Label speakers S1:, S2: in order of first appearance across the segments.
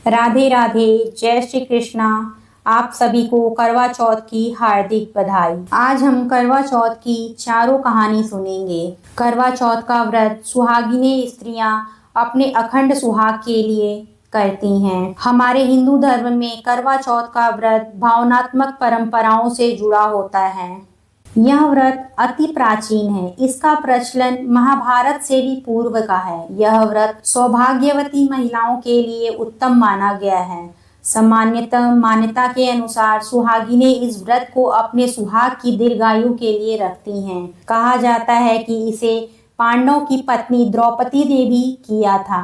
S1: राधे राधे, जय श्री कृष्णा। आप सभी को करवा चौथ की हार्दिक बधाई। आज हम करवा चौथ की चारों कहानी सुनेंगे। करवा चौथ का व्रत सुहागिने स्त्रियां अपने अखंड सुहाग के लिए करती हैं। हमारे हिंदू धर्म में करवा चौथ का व्रत भावनात्मक परंपराओं से जुड़ा होता है। यह व्रत अति प्राचीन है। इसका प्रचलन महाभारत से भी पूर्व का है। यह व्रत सौभाग्यवती महिलाओं के लिए उत्तम माना गया है। सामान्यतः मान्यता के अनुसार सुहागिनें इस व्रत को अपने सुहाग की दीर्घायु के लिए रखती हैं। कहा जाता है कि इसे पांडवों की पत्नी द्रौपदी ने भी किया था।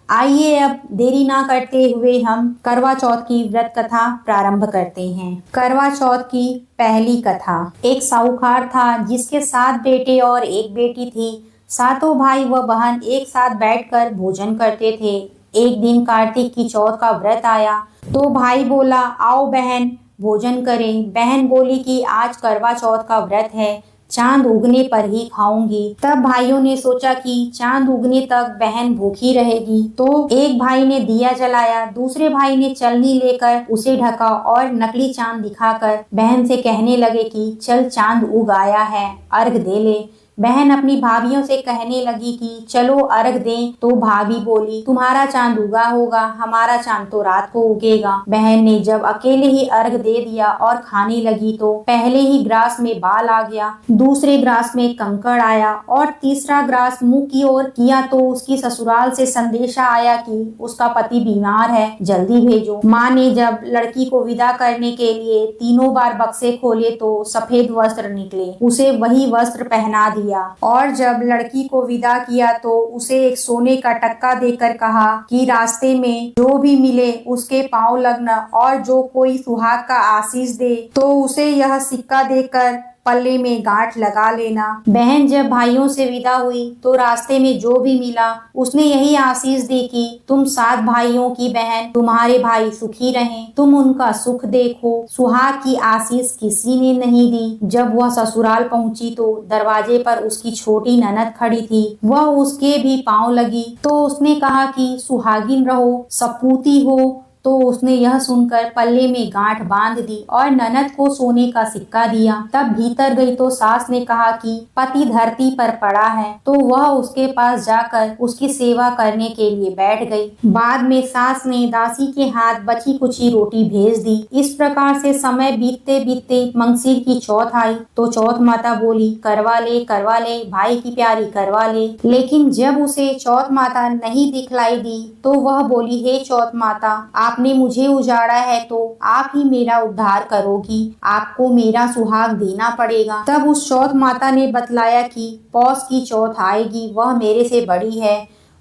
S1: आइए अब देरी ना करते हुए हम करवा चौथ की व्रत कथा प्रारंभ करते हैं। करवा चौथ की पहली कथा। एक साहूकार था जिसके 7 बेटे और एक बेटी थी। सातों भाई व बहन एक साथ बैठकर भोजन करते थे। एक दिन कार्तिक की चौथ का व्रत आया तो भाई बोला, आओ बहन भोजन करें। बहन बोली कि आज करवा चौथ का व्रत है, चांद उगने पर ही खाऊंगी। तब भाइयों ने सोचा कि चांद उगने तक बहन भूखी रहेगी, तो एक भाई ने दिया जलाया, दूसरे भाई ने चलनी लेकर उसे ढका और नकली चांद दिखाकर बहन से कहने लगे कि चल चांद उग आया है, अर्घ दे ले। बहन अपनी भाभीियों से कहने लगी कि चलो अर्घ दें, तो भाभी बोली तुम्हारा चांद उगा होगा, हमारा चांद तो रात को उगेगा। बहन ने जब अकेले ही अर्घ दे दिया और खाने लगी तो पहले ही ग्रास में बाल आ गया, दूसरे ग्रास में कंकड़ आया और तीसरा ग्रास मुंह की ओर किया तो उसकी ससुराल से संदेशा आया कि उसका पति बीमार है, जल्दी भेजो। माँ ने जब लड़की को विदा करने के लिए तीनों बार बक्से खोले तो सफेद वस्त्र निकले। उसे वही वस्त्र पहना दिया और जब लड़की को विदा किया तो उसे एक सोने का टक्का देकर कहा कि रास्ते में जो भी मिले उसके पांव लगना और जो कोई सुहाग का आशीष दे तो उसे यह सिक्का देकर पल्ले में गांठ लगा लेना। बहन जब भाइयों से विदा हुई तो रास्ते में जो भी मिला उसने यही आशीष दी कि तुम 7 भाइयों की बहन, तुम्हारे भाई सुखी रहें, तुम उनका सुख देखो। सुहाग की आशीष किसी ने नहीं दी। जब वह ससुराल पहुंची तो दरवाजे पर उसकी छोटी ननद खड़ी थी। वह उसके भी पांव लगी तो उसने कहा कि सुहागिन रहो, सपूती हो। तो उसने यह सुनकर पल्ले में गांठ बांध दी और ननद को सोने का सिक्का दिया। तब भीतर गई तो सास ने कहा कि पति धरती पर पड़ा है, तो वह उसके पास जाकर उसकी सेवा करने के लिए बैठ गई। बाद में सास ने दासी के हाथ बची कुची रोटी भेज दी। इस प्रकार से समय बीतते बीतते मंगसिर की चौथ आई तो चौथ माता बोली करवा ले भाई की प्यारी करवा ले। लेकिन जब उसे चौथ माता नहीं दिखलाई दी तो वह बोली, हे चौथ माता, आपने मुझे उजाड़ा है तो आप ही मेरा उद्धार करोगी, आपको मेरा सुहाग देना पड़ेगा। तब उस चौथ माता ने बतलाया कि पौष की चौथ आएगी, वह मेरे से बड़ी है,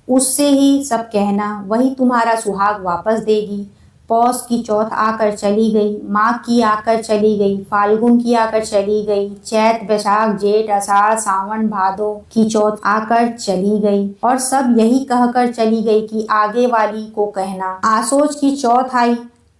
S1: उससे ही सब कहना, वही तुम्हारा सुहाग वापस देगी। पौष की चौथ आकर चली गई, माघ की आकर चली गई, फाल्गुन की आकर चली गई, चैत बैसाख जेठ आषाढ़ सावन भादो की चौथ आकर चली गई और सब यही कहकर चली गई कि आगे वाली को कहना। आसोज की चौथ आई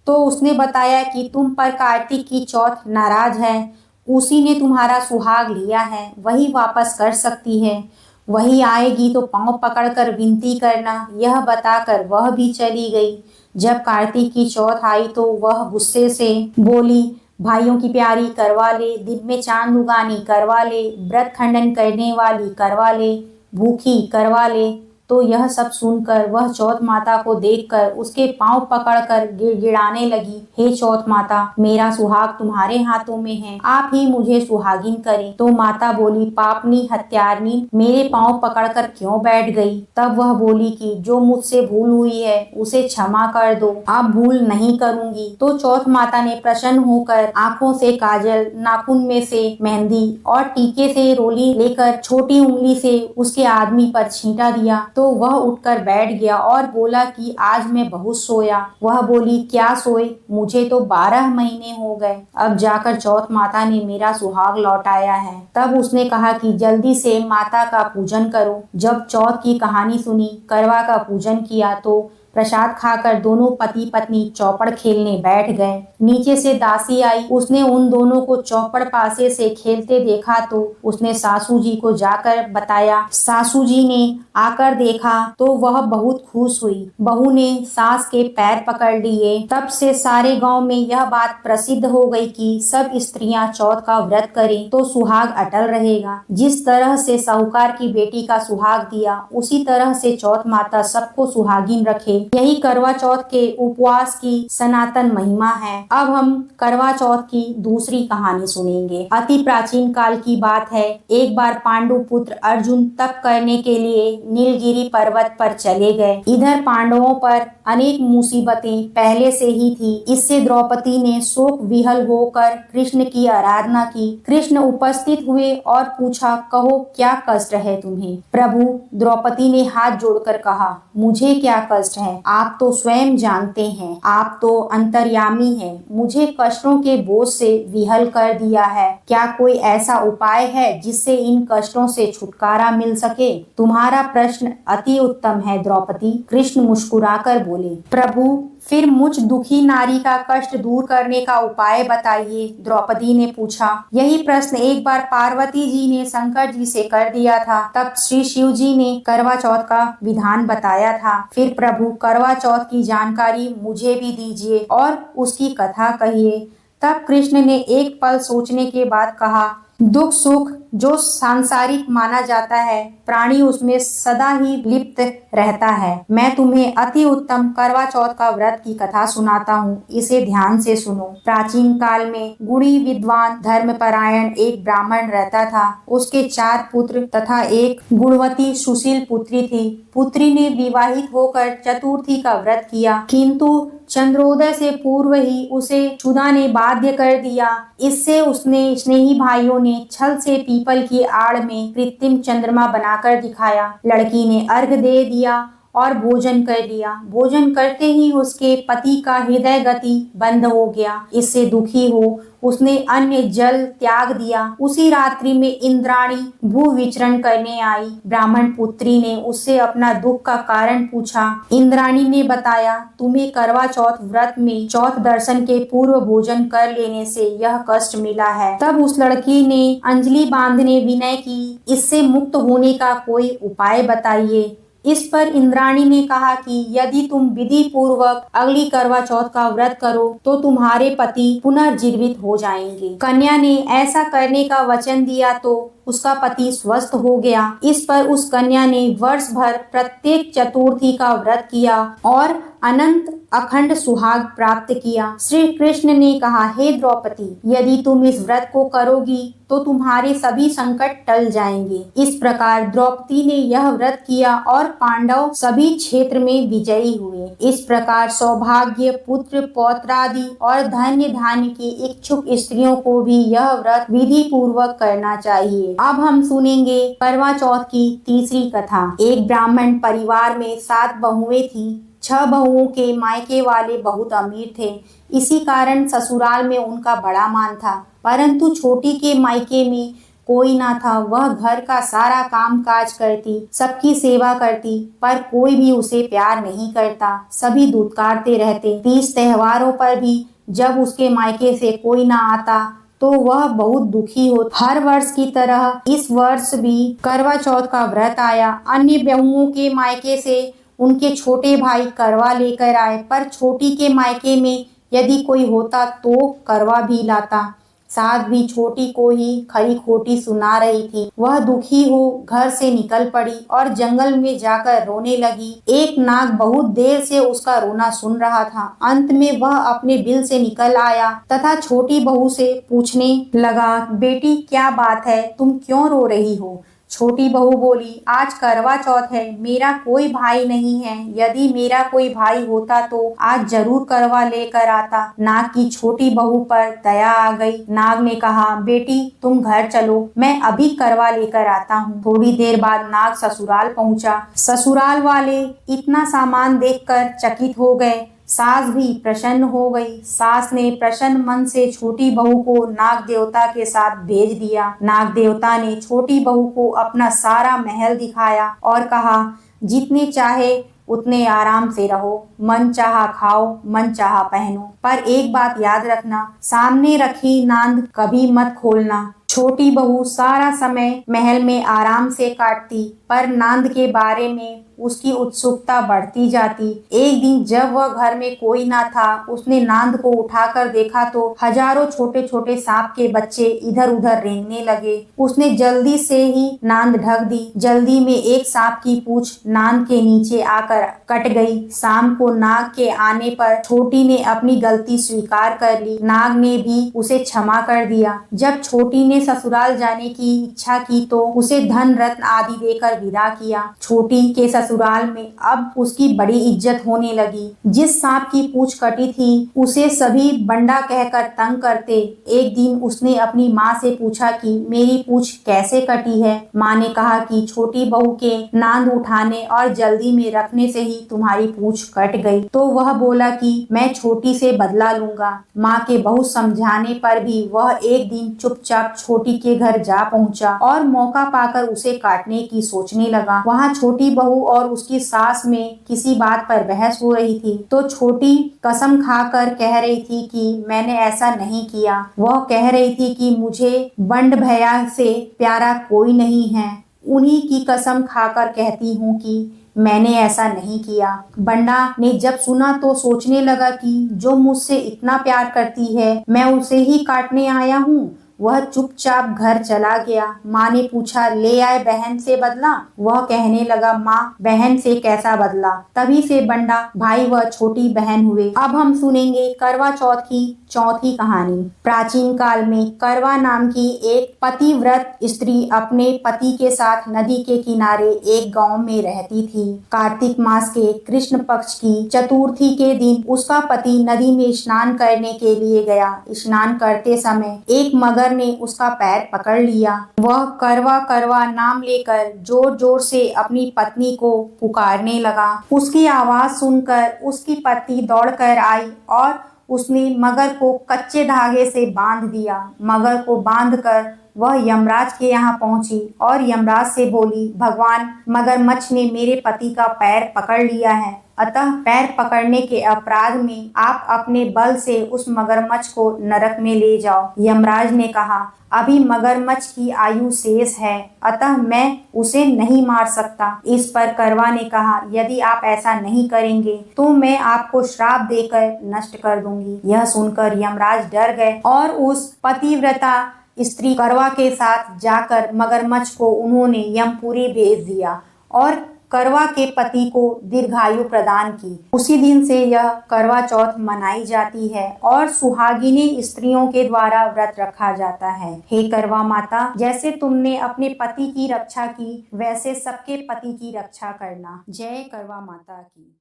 S1: तो उसने बताया कि तुम पर कार्तिक की चौथ नाराज है, उसी ने तुम्हारा सुहाग लिया है, वही वापस कर सकती है, वही आएगी तो पांव पकड़कर विनती करना। यह बताकर वह भी चली गई। जब कार्तिक की चौथ आई तो वह गुस्से से बोली, भाइयों की प्यारी करवा ले, दिन में चांद उगानी करवा ले, व्रत खंडन करने वाली करवा ले, भूखी करवा ले। तो यह सब सुनकर वह चौथ माता को देखकर उसके पांव पकड़कर गिड़गिड़ाने लगी, हे चौथ माता, मेरा सुहाग तुम्हारे हाथों में है, आप ही मुझे सुहागिन करें। तो माता बोली, पापनी हत्यारनी, मेरे पांव पकड़कर क्यों बैठ गई। तब वह बोली कि जो मुझसे भूल हुई है उसे क्षमा कर दो, अब भूल नहीं करूंगी। तो चौथ माता ने प्रसन्न होकर आंखों से काजल, नाखून में से मेहंदी और टीके से रोली लेकर छोटी उंगली से उसके आदमी पर छींटा दिया तो वह उठकर बैठ गया और बोला कि आज मैं बहुत सोया। वह बोली, क्या सोए, मुझे तो 12 महीने हो गए, अब जाकर चौथ माता ने मेरा सुहाग लौटाया है। तब उसने कहा कि जल्दी से माता का पूजन करो। जब चौथ की कहानी सुनी, करवा का पूजन किया तो प्रसाद खाकर दोनों पति पत्नी चौपड़ खेलने बैठ गए। नीचे से दासी आई, उसने उन दोनों को चौपड़ पासे से खेलते देखा तो उसने सासू जी को जाकर बताया। सासू जी ने आकर देखा तो वह बहुत खुश हुई। बहू ने सास के पैर पकड़ लिए। तब से सारे गांव में यह बात प्रसिद्ध हो गई कि सब स्त्रियां चौथ का व्रत करें तो सुहाग अटल रहेगा। जिस तरह से साहूकार की बेटी का सुहाग दिया, उसी तरह से चौथ माता सबको सुहागिन रखे। यही करवा चौथ के उपवास की सनातन महिमा है। अब हम करवा चौथ की दूसरी कहानी सुनेंगे। अति प्राचीन काल की बात है। एक बार पांडु पुत्र अर्जुन तप करने के लिए नीलगिरी पर्वत पर चले गए। इधर पांडवों पर अनेक मुसीबतें पहले से ही थी। इससे द्रौपदी ने शोक विहल होकर कृष्ण की आराधना की। कृष्ण उपस्थित हुए और पूछा, कहो क्या कष्ट है तुम्हें? प्रभु, द्रौपदी ने हाथ जोड़कर कहा, मुझे क्या कष्ट है? आप तो स्वयं जानते हैं, आप तो अंतर्यामी हैं। मुझे कष्टों के बोझ से विहल कर दिया है। क्या कोई ऐसा उपाय है जिससे इन कष्टों से छुटकारा मिल सके? तुम्हारा प्रश्न अति उत्तम है द्रौपदी। कृष्ण मुस्कुराकर बोले, प्रभु फिर मुझ दुखी नारी का कष्ट दूर करने का उपाय बताइए। द्रौपदी ने पूछा। यही प्रश्न एक बार पार्वती जी ने शंकर जी से कर दिया था। तब श्री शिव जी ने करवा चौथ का विधान बताया था। फिर प्रभु करवा चौथ की जानकारी मुझे भी दीजिए और उसकी कथा कहिए। तब कृष्ण ने एक पल सोचने के बाद कहा, दुख सुख जो सांसारिक माना जाता है, प्राणी उसमें सदा ही लिप्त रहता है। मैं तुम्हें अति उत्तम करवा चौथ का व्रत की कथा सुनाता हूँ, इसे ध्यान से सुनो। प्राचीन काल में गुणी विद्वान धर्मपरायण एक ब्राह्मण रहता था। उसके 4 पुत्र तथा एक गुणवती सुशील पुत्री थी। पुत्री ने विवाहित होकर चतुर्थी का व्रत किया, किंतु चंद्रोदय से पूर्व ही उसे क्षुधा ने बाध्य कर दिया। इससे उसने स्नेही भाइयों ने छल से पीपल की आड़ में कृत्रिम चंद्रमा बनाकर दिखाया। लड़की ने अर्घ दे दिया और भोजन कर लिया। भोजन करते ही उसके पति का हृदय गति बंद हो गया। इससे दुखी हो उसने अन्न जल त्याग दिया। उसी रात्रि में इंद्राणी भू विचरण करने आई। ब्राह्मण पुत्री ने उससे अपना दुख का कारण पूछा। इंद्राणी ने बताया, तुम्हें करवा चौथ व्रत में चौथ दर्शन के पूर्व भोजन कर लेने से यह कष्ट मिला है। तब उस लड़की ने अंजलि बांधने विनय की, इससे मुक्त होने का कोई उपाय बताइए। इस पर इंद्राणी ने कहा कि यदि तुम विधि पूर्वक अगली करवा चौथ का व्रत करो तो तुम्हारे पति पुनर्जीवित हो जाएंगे। कन्या ने ऐसा करने का वचन दिया तो उसका पति स्वस्थ हो गया। इस पर उस कन्या ने वर्ष भर प्रत्येक चतुर्थी का व्रत किया और अनंत अखंड सुहाग प्राप्त किया। श्री कृष्ण ने कहा, हे द्रौपदी, यदि तुम इस व्रत को करोगी तो तुम्हारे सभी संकट टल जाएंगे। इस प्रकार द्रौपदी ने यह व्रत किया और पांडव सभी क्षेत्र में विजयी हुए। इस प्रकार सौभाग्य, पुत्र, पौत्रादि और धन्य धान्य की इच्छुक स्त्रियों को भी यह व्रत विधि पूर्वक करना चाहिए। अब हम सुनेंगे करवा चौथ की तीसरी कथा। एक ब्राह्मण परिवार में 7 बहुएं थी। 6 बहुओं के मायके वाले बहुत अमीर थे। इसी कारण ससुराल में उनका बड़ा मान था, परंतु छोटी के मायके में कोई ना था। वह घर का सारा काम काज करती, सबकी सेवा करती, पर कोई भी उसे प्यार नहीं करता। सभी दुत्कारते रहते। 30 त्योहारों पर भी जब उसके मायके से कोई ना आता तो वह बहुत दुखी हो। हर वर्ष की तरह इस वर्ष भी करवा चौथ का व्रत आया। अन्य बहुओं के मायके से उनके छोटे भाई करवा लेकर आए, पर छोटी के मायके में यदि कोई होता तो करवा भी लाता। सास भी छोटी को ही खरी खोटी सुना रही थी। वह दुखी हो घर से निकल पड़ी और जंगल में जाकर रोने लगी। एक नाग बहुत देर से उसका रोना सुन रहा था। अंत में वह अपने बिल से निकल आया तथा छोटी बहू से पूछने लगा, बेटी क्या बात है, तुम क्यों रो रही हो? छोटी बहू बोली, आज करवा चौथ है, मेरा कोई भाई नहीं है। यदि मेरा कोई भाई होता तो आज जरूर करवा लेकर आता। नाग की छोटी बहू पर दया आ गई। नाग ने कहा, बेटी तुम घर चलो, मैं अभी करवा लेकर आता हूँ। थोड़ी देर बाद नाग ससुराल पहुँचा। ससुराल वाले इतना सामान देखकर चकित हो गए। सास भी प्रसन्न हो गई। सास ने प्रसन्न मन से छोटी बहू को नाग देवता के साथ भेज दिया। नाग देवता ने छोटी बहू को अपना सारा महल दिखाया और कहा, जितने चाहे उतने आराम से रहो, मन चाहा खाओ, मन चाहा पहनो, पर एक बात याद रखना, सामने रखी नांद कभी मत खोलना। छोटी बहू सारा समय महल में आराम से काटती, पर नांद के बारे में उसकी उत्सुकता बढ़ती जाती। एक दिन जब वह घर में कोई ना था, उसने नांद को उठाकर देखा तो हजारों छोटे छोटे सांप के बच्चे इधर उधर रेंगने लगे। उसने जल्दी से ही नांद ढक दी। जल्दी में एक सांप की पूंछ नांद के नीचे आकर कट गई। शाम को नाग के आने पर छोटी ने अपनी गलती स्वीकार कर ली। नाग ने भी उसे क्षमा कर दिया। जब छोटी ने ससुराल जाने की इच्छा की तो उसे धन रत्न आदि देकर विदा किया। छोटी के ससुराल में अब उसकी बड़ी इज्जत होने लगी। जिस सांप की पूंछ कटी थी उसे सभी बंडा कहकर तंग करते। एक दिन उसने अपनी माँ से पूछा कि मेरी पूंछ कैसे कटी है। माँ ने कहा कि छोटी बहू के नांद उठाने और जल्दी में रखने से ही तुम्हारी पूंछ कट गई। तो वह बोला कि मैं छोटी से बदला लूंगा। माँ के बहुत समझाने पर भी वह एक दिन चुपचाप छोटी के घर जा पहुंचा और मौका पाकर उसे काटने की सोचने लगा। वहाँ छोटी बहू और उसकी सास में किसी बात पर बहस हो रही थी, तो छोटी कसम खाकर कह रही थी कि मैंने ऐसा नहीं किया। वह कह रही थी कि मुझे बंड भैया से प्यारा कोई नहीं है, उन्हीं की कसम खाकर कहती हूँ कि मैंने ऐसा नहीं किया। बंडा ने जब सुना तो सोचने लगा कि जो मुझसे इतना प्यार करती है मैं उसे ही काटने आया हूँ। वह चुपचाप घर चला गया। माँ ने पूछा ले आए बहन से बदला। वह कहने लगा माँ बहन से कैसा बदला। तभी से बंडा भाई व छोटी बहन हुए। अब हम सुनेंगे करवा चौथ की चौथी कहानी। प्राचीन काल में करवा नाम की एक पतिव्रत स्त्री अपने पति के साथ नदी के किनारे एक गांव में रहती थी। कार्तिक मास के कृष्ण पक्ष की चतुर्थी के दिन उसका पति नदी में स्नान करने के लिए गया। स्नान करते समय एक मगर ने उसका पैर पकड़ लिया। वह करवा करवा नाम लेकर जोर जोर से अपनी पत्नी को पुकारने लगा। उसकी आवाज सुनकर उसकी पत्नी दौड़कर आई और उसने मगर को कच्चे धागे से बांध दिया। मगर को बांधकर वह यमराज के यहाँ पहुंची और यमराज से बोली, भगवान मगरमच्छ ने मेरे पति का पैर पकड़ लिया है, अतः पैर पकड़ने के अपराध में आप अपने बल से उस मगरमच्छ को नरक में ले जाओ। यमराज ने कहा, अभी मगरमच्छ की आयु शेष है, अतः मैं उसे नहीं मार सकता। इस पर करवा ने कहा, यदि आप ऐसा नहीं करेंगे तो मैं आपको श्राप देकर नष्ट कर दूंगी। यह सुनकर यमराज डर गए और उस पतिव्रता स्त्री करवा के साथ जाकर मगरमच्छ को उन्होंने यमपुरी भेज दिया और करवा के पति को दीर्घायु प्रदान की। उसी दिन से यह करवा चौथ मनाई जाती है और सुहागिनी स्त्रियों के द्वारा व्रत रखा जाता है। हे करवा माता, जैसे तुमने अपने पति की रक्षा की वैसे सबके पति की रक्षा करना। जय करवा माता की।